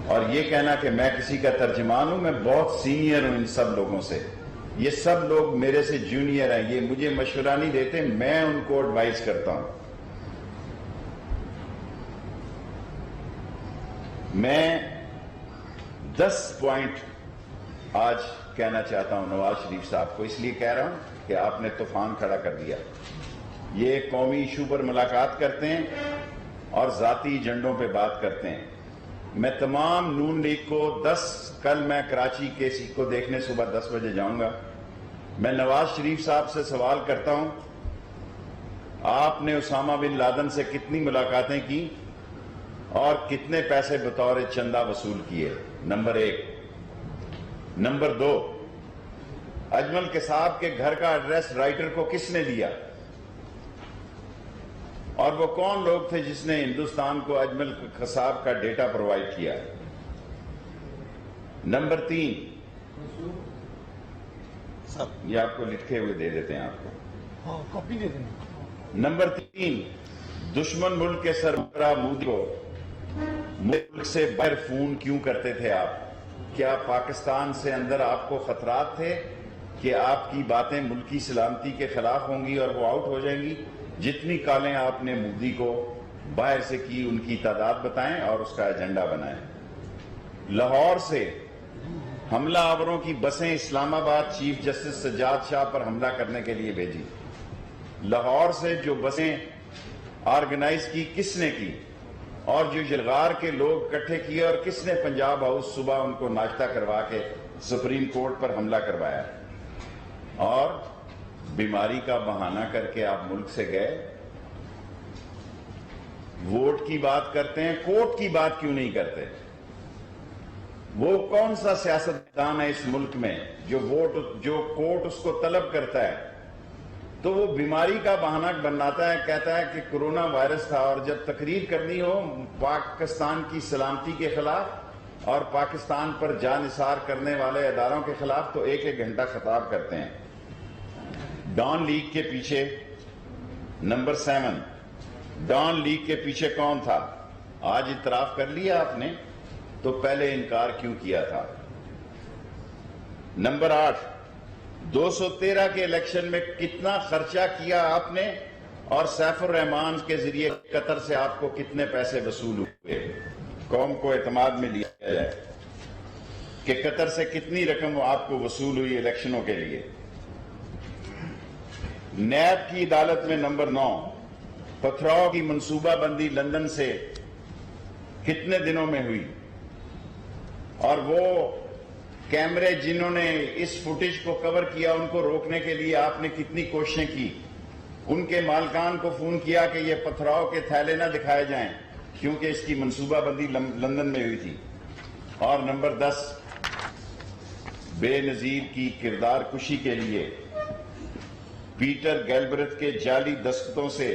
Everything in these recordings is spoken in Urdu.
اور یہ کہنا کہ میں کسی کا ترجمان ہوں، میں بہت سینئر ہوں ان سب لوگوں سے. یہ سب لوگ میرے سے جونیئر ہیں، یہ مجھے مشورہ نہیں دیتے، میں ان کو ایڈوائز کرتا ہوں. میں 10 پوائنٹ آج کہنا چاہتا ہوں نواز شریف صاحب کو، اس لیے کہہ رہا ہوں کہ آپ نے طوفان کھڑا کر دیا. یہ قومی ایشو پر ملاقات کرتے ہیں اور ذاتی ایجنڈوں پہ بات کرتے ہیں. میں تمام نون لیگ کو کل میں کراچی کیسی کو دیکھنے صبح 10 بجے جاؤں گا. میں نواز شریف صاحب سے سوال کرتا ہوں، آپ نے اسامہ بن لادن سے کتنی ملاقاتیں کی اور کتنے پیسے بطور چندہ وصول کیے؟ نمبر 1. نمبر 2، اجمل قصاب کے گھر کا ایڈریس رائٹر کو کس نے دیا اور وہ کون لوگ تھے جس نے ہندوستان کو اجمل قصاب کا ڈیٹا پرووائڈ کیا؟ نمبر 3، یہ آپ کو لکھے ہوئے دے دیتے ہیں آپ کو، کاپی دے دیں. نمبر 3، دشمن ملک کے سربراہ مودی کو ملک سے باہر فون کیوں کرتے تھے آپ؟ کیا پاکستان سے اندر آپ کو خطرات تھے کہ آپ کی باتیں ملکی سلامتی کے خلاف ہوں گی اور وہ آؤٹ ہو جائیں گی؟ جتنی کالیں آپ نے مودی کو باہر سے کی ان کی تعداد بتائیں اور اس کا ایجنڈا بنائیں. لاہور سے حملہ آوروں کی بسیں اسلام آباد چیف جسٹس سجاد شاہ پر حملہ کرنے کے لیے بھیجی. لاہور سے جو بسیں آرگنائز کی کس نے کی اور جو یلغار کے لوگ اکٹھے کیے اور کس نے پنجاب ہاؤس صبح ان کو ناشتہ کروا کے سپریم کورٹ پر حملہ کروایا؟ اور بیماری کا بہانہ کر کے آپ ملک سے گئے. ووٹ کی بات کرتے ہیں، کوٹ کی بات کیوں نہیں کرتے؟ وہ کون سا سیاستدان ہے اس ملک میں جو کوٹ اس کو طلب کرتا ہے تو وہ بیماری کا بہانہ بناتا ہے، کہتا ہے کہ کرونا وائرس تھا، اور جب تقریر کرنی ہو پاکستان کی سلامتی کے خلاف اور پاکستان پر جاں نثار کرنے والے اداروں کے خلاف تو ایک گھنٹہ خطاب کرتے ہیں. ڈان لیگ کے پیچھے نمبر 7، ڈان لیگ کے پیچھے کون تھا؟ آج اعتراف کر لیا آپ نے تو پہلے انکار کیوں کیا تھا؟ نمبر 8، 213 کے الیکشن میں کتنا خرچہ کیا آپ نے اور سیف الرحمان کے ذریعے قطر سے آپ کو کتنے پیسے وصول ہوئے؟ قوم کو اعتماد میں لیا جائے کہ قطر سے کتنی رقم آپ کو وصول ہوئی الیکشنوں کے لیے. نیب کی عدالت میں نمبر 9، پتھراؤ کی منصوبہ بندی لندن سے کتنے دنوں میں ہوئی اور وہ کیمرے جنہوں نے اس فوٹیج کو کور کیا ان کو روکنے کے لیے آپ نے کتنی کوششیں کی؟ ان کے مالکان کو فون کیا کہ یہ پتھراؤ کے تھیلے نہ دکھائے جائیں کیونکہ اس کی منصوبہ بندی لندن میں ہوئی تھی. اور نمبر 10، بے نظیر کی کردار کشی کے لیے پیٹر گیلبرت کے جعلی دستخطوں سے،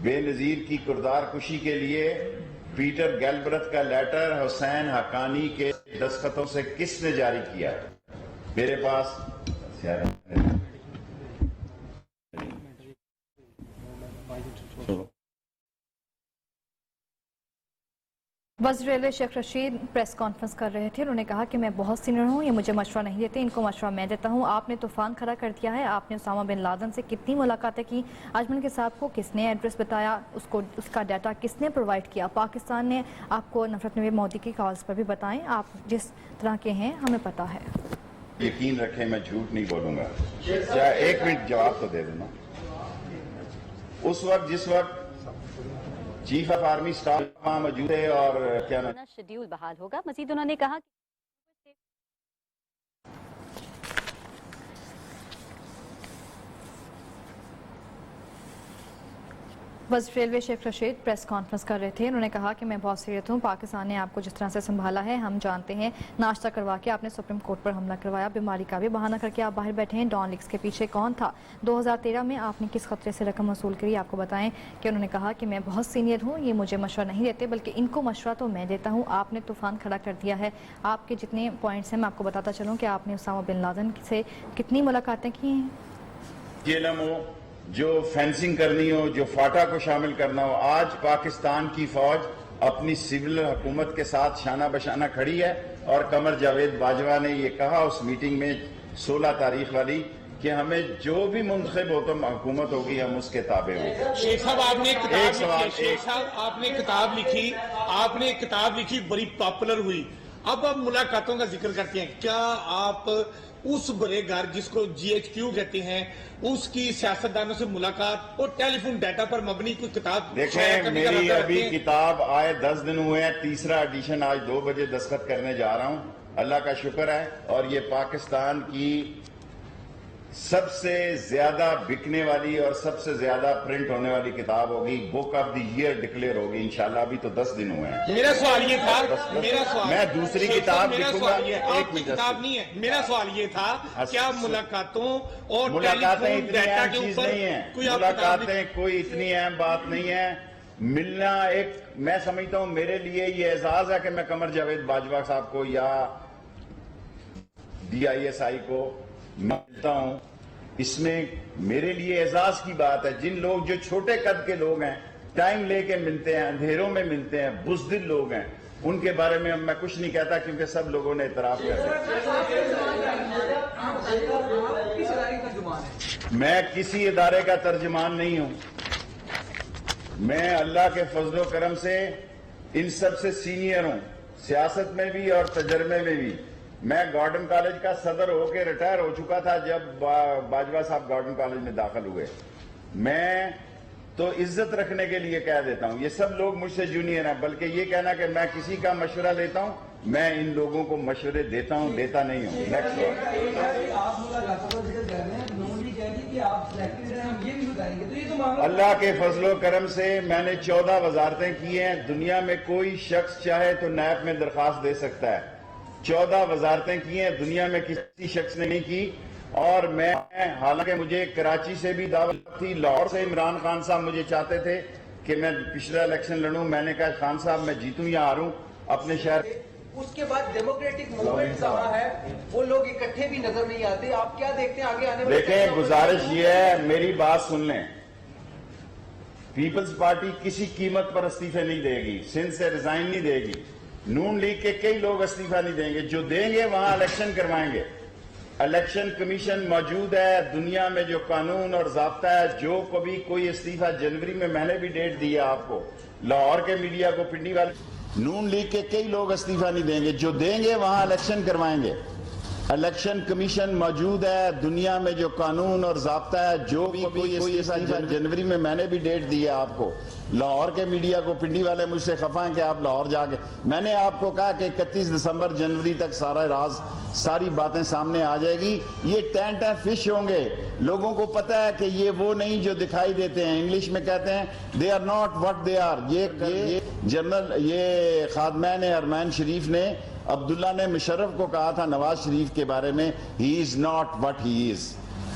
بے نظیر کی کردار کشی کے لیے پیٹر گیلبرت کا لیٹر حسین حقانی کے دستخطوں سے کس نے جاری کیا؟ میرے پاس وزیر railway Sheikh Rashid press conference کر رہے تھے. انہوں نے کہا کہ میں بہت سینئر ہوں، یہ مجھے مشورہ نہیں دیتے، ان کو مشورہ میں دیتا ہوں. آپ نے طوفان کھڑا کر دیا ہے. آپ نے اسامہ بن لادن سے کتنی ملاقاتیں کی؟ اجمل قصاب کو کس نے ایڈریس بتایا؟ اس کا ڈیٹا کس نے پرووائڈ کیا؟ پاکستان نے آپ کو نفرت نویر مودی کی کالز پر بھی بتائیں. آپ جس طرح کے ہیں ہمیں پتہ ہے. یقین رکھیں میں جھوٹ نہیں بولوں گا. چاہے 1 منٹ جواب تو دے دوں نا. اس وقت جس وقت چیف آف آرمی سٹاف وہاں موجود ہے اور کیا شیڈیول بحال ہوگا. مزید انہوں نے کہا وزیر railway Sheikh Rashid press conference کر رہے تھے. انہوں نے کہا کہ میں بہت سیریت ہوں. پاکستان نے آپ کو جس طرح سے سنبھالا ہے ہم جانتے ہیں. ناشتہ کروا کے آپ نے سپریم کورٹ پر حملہ کروایا. بیماری کا بھی بہانہ کر کے آپ باہر بیٹھے ہیں. ڈان لیگز کے پیچھے کون تھا؟ 2013 میں آپ نے کس خطرے سے رقم وصول کری؟ آپ کو بتائیں. کہ انہوں نے کہا کہ میں بہت سینئر ہوں، یہ مجھے مشورہ نہیں دیتے بلکہ ان کو مشورہ تو میں دیتا ہوں. آپ نے طوفان کھڑا کر دیا ہے. آپ کے جتنے پوائنٹس ہیں میں آپ کو بتاتا چلوں کہ آپ نے اسامہ بن لادن سے کتنی ملاقاتیں کی ہیں. جو فینسنگ کرنی ہو، جو فاٹا کو شامل کرنا ہو، آج پاکستان کی فوج اپنی سول حکومت کے ساتھ شانہ بشانہ کھڑی ہے، اور قمر جاوید باجوہ نے یہ کہا اس میٹنگ میں 16 تاریخ والی کہ ہمیں جو بھی منتخب حکومت ہوگی ہم اس کے تابع ہوں۔ شیخ صاحب آپ نے ایک کتاب لکھی بڑی پاپولر ہوئی، اب ملاقاتوں کا ذکر کرتے ہیں، کیا آپ اس بڑے گھر جس کو GHQ کہتے ہیں اس کی سیاستدانوں سے ملاقات اور ٹیلی فون ڈیٹا پر مبنی کوئی کتاب دیکھیں، میری ابھی کتاب آئے 10 دن ہوئے ہیں، تیسرا ایڈیشن آج 2 بجے دستخط کرنے جا رہا ہوں، اللہ کا شکر ہے، اور یہ پاکستان کی سب سے زیادہ بکنے والی اور سب سے زیادہ پرنٹ ہونے والی کتاب ہوگی، book of the year declare ہوگی انشاءاللہ۔ ابھی تو 10 دن ہوئے ہیں۔ میرا سوال یہ تھا، میں دوسری کتاب لکھوں گا، ایک منٹ، کتاب نہیں ہے، میرا سوال یہ تھا کیا ملاقاتوں اور ملاقاتیں ٹیلی فون اتنی ڈیٹا اہم کے چیز اوپر نہیں ہیں، کوئی آپ کتاب ملاقاتیں کوئی اتنی اہم بات نہیں ہے۔ ملنا ایک، میں سمجھتا ہوں میرے لیے یہ اعزاز ہے کہ میں قمر جاوید باجوہ صاحب کو یا DISI کو ملتا ہوں، اس میں میرے لیے اعزاز کی بات ہے۔ جن لوگ جو چھوٹے قد کے لوگ ہیں، ٹائم لے کے ملتے ہیں، اندھیروں میں ملتے ہیں، بزدل لوگ ہیں، ان کے بارے میں میں کچھ نہیں کہتا کیونکہ سب لوگوں نے اعتراف کر دیا۔ میں کسی ادارے کا ترجمان نہیں ہوں، میں اللہ کے فضل و کرم سے ان سب سے سینئر ہوں، سیاست میں بھی اور تجربے میں بھی۔ میں گارڈن کالج کا صدر ہو کے ریٹائر ہو چکا تھا جب باجوہ صاحب گارڈن کالج میں داخل ہوئے۔ میں تو عزت رکھنے کے لیے کہہ دیتا ہوں، یہ سب لوگ مجھ سے جونیئر ہیں، بلکہ یہ کہنا کہ میں کسی کا مشورہ لیتا ہوں، میں ان لوگوں کو مشورے دیتا ہوں، دیتا نہیں ہوں۔ اللہ کے فضل و کرم سے میں نے 14 وزارتیں کی ہیں۔ دنیا میں کوئی شخص چاہے تو نیب میں درخواست دے سکتا ہے، 14 وزارتیں کی ہیں، دنیا میں کسی شخص نے نہیں کی۔ اور میں، حالانکہ مجھے کراچی سے بھی دعوت تھی، لاہور سے عمران خان صاحب مجھے چاہتے تھے کہ میں پچھلا الیکشن لڑوں، میں نے کہا خان صاحب میں جیتوں یا ہاروں اپنے شہر۔ اس کے بعد ڈیموکریٹک موومنٹ کہاں ہے؟ وہ لوگ اکٹھے بھی نظر نہیں آتے، آپ کیا دیکھتے ہیں آگے آنے والے؟ دیکھیں، گزارش یہ ہے، میری بات سن لیں، پیپلز پارٹی کسی قیمت پر استعفے نہیں دے گی، سندھ سے ریزائن نہیں دے گی، نون لیگ کے کئی لوگ استعفیٰ نہیں دیں گے، جو دیں گے وہاں الیکشن کروائیں گے۔ الیکشن کمیشن موجود ہے، دنیا میں جو قانون اور ضابطہ ہے، جو کبھی کوئی استعفیٰ جنوری میں نے بھی ڈیٹ دی ہے آپ کو، لاہور کے میڈیا کو پنڈی والے، نون لیگ کے کئی لوگ استعفیٰ نہیں دیں گے، جو دیں گے وہاں الیکشن کروائیں گے۔ الیکشن کمیشن موجود ہے، دنیا میں جو قانون اور ضابطہ ہے، جو بھی کوئی استعفیٰ جنوری میں نے بھی ڈیٹ دی ہے آپ کو، لاہور کے میڈیا کو پنڈی والے مجھ سے خفا ہیں کہ آپ لاہور جا کے، میں نے آپ کو کہا کہ 31 دسمبر جنوری تک سارا راز، ساری باتیں سامنے آ جائے گی۔ یہ ٹینٹ ہے، فش ہوں گے، لوگوں کو پتہ ہے کہ یہ وہ نہیں جو دکھائی دیتے ہیں، انگلش میں کہتے ہیں they are not what they are۔ یہ جنرل، یہ خادمین ارمین شریف نے، عبداللہ نے مشرف کو کہا تھا نواز شریف کے بارے میں، he is not what he is۔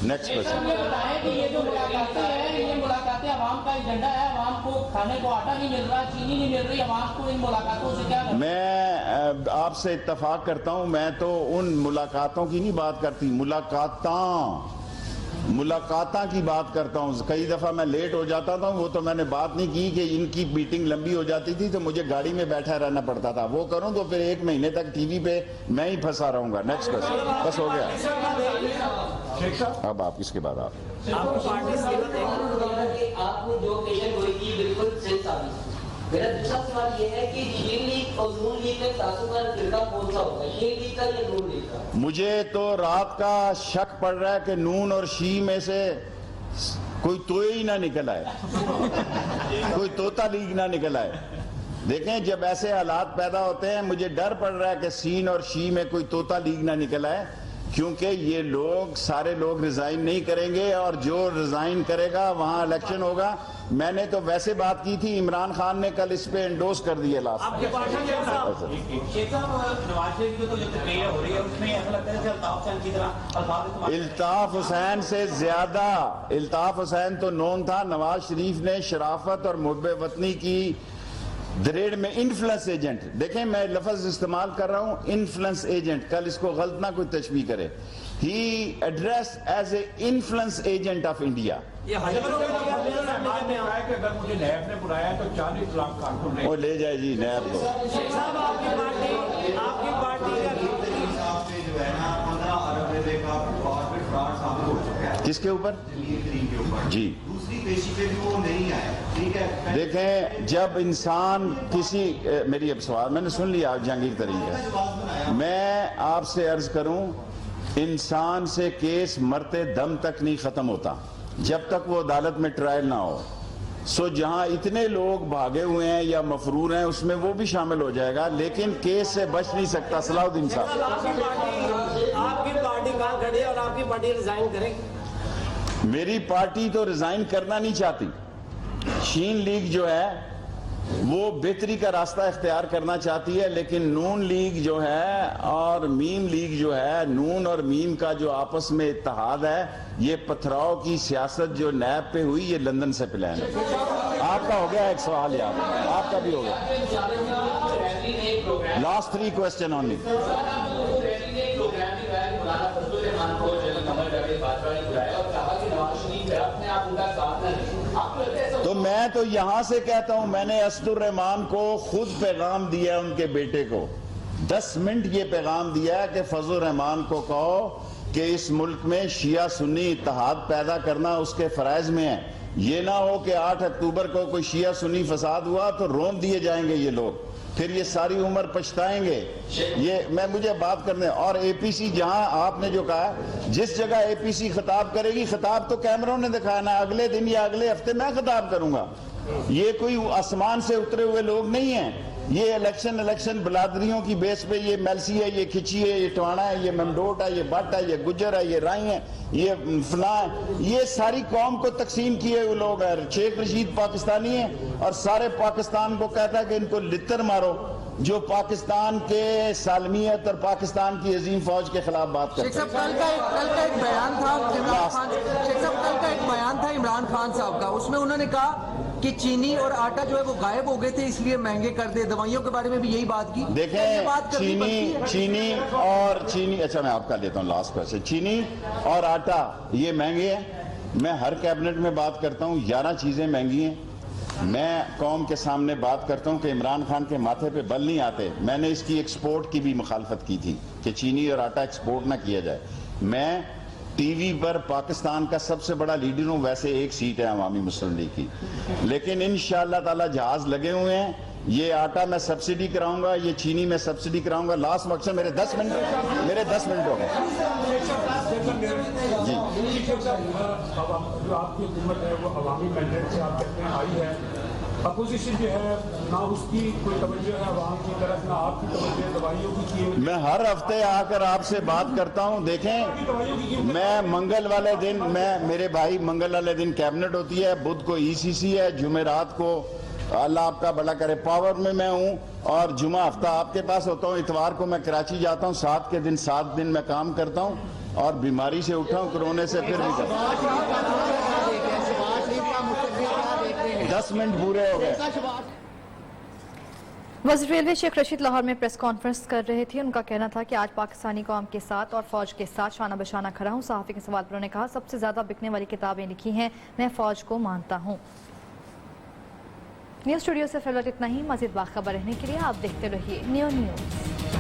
Next question. یہ بتائیں کہ یہ جو ملاقاتیں ہیں، یہ ملاقاتیں عوام کا ایجنڈا ہے، عوام کو کھانے کو آٹا نہیں مل رہا، چینی نہیں مل رہی، عوام کو ان ملاقاتوں سے کیا؟ میں آپ سے اتفاق کرتا ہوں، میں تو ان ملاقاتوں کی نہیں بات کرتی، ملاقاتاں کی بات کرتا ہوں۔ کئی دفعہ میں لیٹ ہو جاتا تھا، وہ تو میں نے بات نہیں کی کہ ان کی میٹنگ لمبی ہو جاتی تھی تو مجھے گاڑی میں بیٹھا رہنا پڑتا تھا، وہ کروں تو پھر 1 مہینے تک ٹی وی پہ میں ہی پھنسا رہوں گا۔ نیکسٹ کوئسچن، بس ہو گیا، اب آپ اس کے بعد آپ کو جو پیشن ہوئی تھی بالکل صحیح ثابت۔ میرا دوسرا سوال یہ ہے کہ شین لیگ اور نون لیگ میں تعصب کا فرقہ کون سا ہوگا، شین لیگ کا یا نون لیگ کا؟ مجھے تو رات کا شک پڑ رہا ہے کہ نون اور شی میں سے کوئی توئے ہی نہ نکل آئے، کوئی طوطا لیگ نہ نکل آئے۔ دیکھیں، جب ایسے حالات پیدا ہوتے ہیں مجھے ڈر پڑ رہا ہے کہ سین اور شی میں کوئی طوطا لیگ نہ نکل آئے، کیونکہ یہ لوگ، سارے لوگ ریزائن نہیں کریں گے، اور جو ریزائن کرے گا وہاں الیکشن ہوگا۔ میں نے تو ویسے بات کی تھی، عمران خان نے کل اس پہ انڈوس کر دیا لاسٹ۔ الطاف حسین سے زیادہ، الطاف حسین تو نون تھا، نواز شریف نے شرافت اور محب وطنی کی دریڑ میں انفلنس ایجنٹ، دیکھیں میں لفظ استعمال کر رہا ہوں انفلنس ایجنٹ، کل اس کو غلط نہ کوئی تشبیہ کرے، ہی addressed as a influence agent of India. کہ اگر مجھے نیب نے بلایا تو 40 لاکھ وہ لے جائے جی نیب کو. صاحب آپ کی پارٹی کس کے اوپر جی دوسری پیشی پہ بھی وہ نہیں آئے. ٹھیک ہے, دیکھیں جب انسان کسی میری اب سوال میں نے سن لیا جہانگیر ترین کا, میں آپ سے عرض کروں انسان سے کیس مرتے دم تک نہیں ختم ہوتا جب تک وہ عدالت میں ٹرائل نہ ہو. سو جہاں اتنے لوگ بھاگے ہوئے ہیں یا مفرور ہیں اس میں وہ بھی شامل ہو جائے گا, لیکن کیس سے بچ نہیں سکتا. صلاح الدین صاحب آپ کی پارٹی کہاں کھڑی اور آپ کی پارٹی ریزائن کرے؟ میری پارٹی تو ریزائن کرنا نہیں چاہتی. شین لیگ جو ہے وہ بہتری کا راستہ اختیار کرنا چاہتی ہے, لیکن نون لیگ جو ہے اور میم لیگ جو ہے, نون اور میم کا جو آپس میں اتحاد ہے, یہ پتھراؤ کی سیاست جو نیب پہ ہوئی یہ لندن سے پلان ہے. آپ کا ہو گیا ایک سوال یاد, آپ کا بھی ہو گیا. Last 3 question only. تو میں تو یہاں سے کہتا ہوں, میں نے اسد الرحمان کو خود پیغام دیا ان کے بیٹے کو, 10 منٹ یہ پیغام دیا کہ فضل الرحمان کو کہو کہ اس ملک میں شیعہ سنی اتحاد پیدا کرنا اس کے فرائض میں ہے. یہ نہ ہو کہ 8 اکتوبر کو کوئی شیعہ سنی فساد ہوا تو روم دیے جائیں گے یہ لوگ, پھر یہ ساری عمر پچھتائیں گے. یہ میں مجھے بات کرنے, اور اے پی سی جہاں آپ نے جو کہا جس جگہ اے پی سی خطاب کرے گی, خطاب تو کیمروں نے دکھایا نا, اگلے دن یا اگلے ہفتے میں خطاب کروں گا. یہ کوئی آسمان سے اترے ہوئے لوگ نہیں ہیں. یہ الیکشن بلادریوں کی بیس پہ, یہ میلسی ہے, یہ کھچی ہے, یہ ٹوانا ہے, یہ ممڈوٹ ہے, یہ بٹ ہے, یہ گجر ہے, یہ رائی ہے, یہ فلاں ہے, یہ ساری قوم کو تقسیم کیے ہوئے لوگ ہیں. شیخ رشید پاکستانی ہے اور سارے پاکستان کو کہتا ہے کہ ان کو لتر مارو جو پاکستان کے سالمیت اور پاکستان کی عظیم فوج کے خلاف بات کرتے ہیں. شیخ صاحب کل کا ایک بیان تھا عمران خان صاحب کا, اس میں انہوں نے کہا کہ چینی اور آٹا جو ہے وہ غائب ہو گئے تھے اس لیے مہنگے کر دے. دوائیوں کے بارے میں بھی یہی بات کی. دیکھیں چینی اچھا میں آپ کا لیتا ہوں لاسٹ کوسچن. چینی اور آٹا یہ مہنگے ہیں. میں ہر کیبنٹ میں بات کرتا ہوں 11 چیزیں مہنگی ہیں. میں قوم کے سامنے بات کرتا ہوں کہ عمران خان کے ماتھے پہ بل نہیں آتے. میں نے اس کی ایکسپورٹ کی بھی مخالفت کی تھی کہ چینی اور آٹا ایکسپورٹ نہ کیا جائے. میں ٹی وی پر پاکستان کا سب سے بڑا لیڈر ہوں, ویسے ایک سیٹ ہے عوامی مسلم لیگ کی, لیکن انشاءاللہ تعالی جہاز لگے ہوئے ہیں. یہ آٹا میں سبسڈی کراؤں گا, یہ چینی میں سبسڈی کراؤں گا. لاسٹ مقصد میرے 10 منٹ ہو گئے جی. جو آپ کی حکومت ہے وہ عوامی مینڈیٹ سے آپ کہتے ہیں آئی ہے, اپوزیشن جو ہے نہ اس کی کوئی توجہ ہے عوام کی طرف, نہ آپ کی توجہ دوائیوں کی کی. میں ہر ہفتے آ کر آپ سے بات کرتا ہوں. دیکھیں میں منگل والے دن, میرے بھائی منگل والے دن کیبنٹ ہوتی ہے, بدھ کو ای سی سی ہے, جمعرات کو اللہ آپ کا بڑا کرے پاور میں ہوں, اور جمعہ ہفتہ آپ کے پاس ہوتا ہوں. اتوار کو میں کراچی جاتا ہوں, 7 دن میں کام کرتا ہوں, اور بیماری سے اٹھا ہوں, کرونے سے پھر بھی کرتا ہوں. 10 منٹ پورے ہو گئے. وزیر ریلوے شیخ رشید لاہور میں پریس کانفرنس کر رہے تھے. ان کا کہنا تھا کہ آج پاکستانی قوم کے ساتھ اور فوج کے ساتھ شانہ بشانہ کھڑا ہوں. صحافی کے سوال پر انہوں نے کہا سب سے زیادہ بکنے والی کتابیں لکھی ہیں, میں فوج کو مانتا ہوں. نیوز اسٹوڈیو سے فی الوقت اتنا ہی. مزید باخبر رہنے کے لیے آپ دیکھتے رہیے نیو نیوز.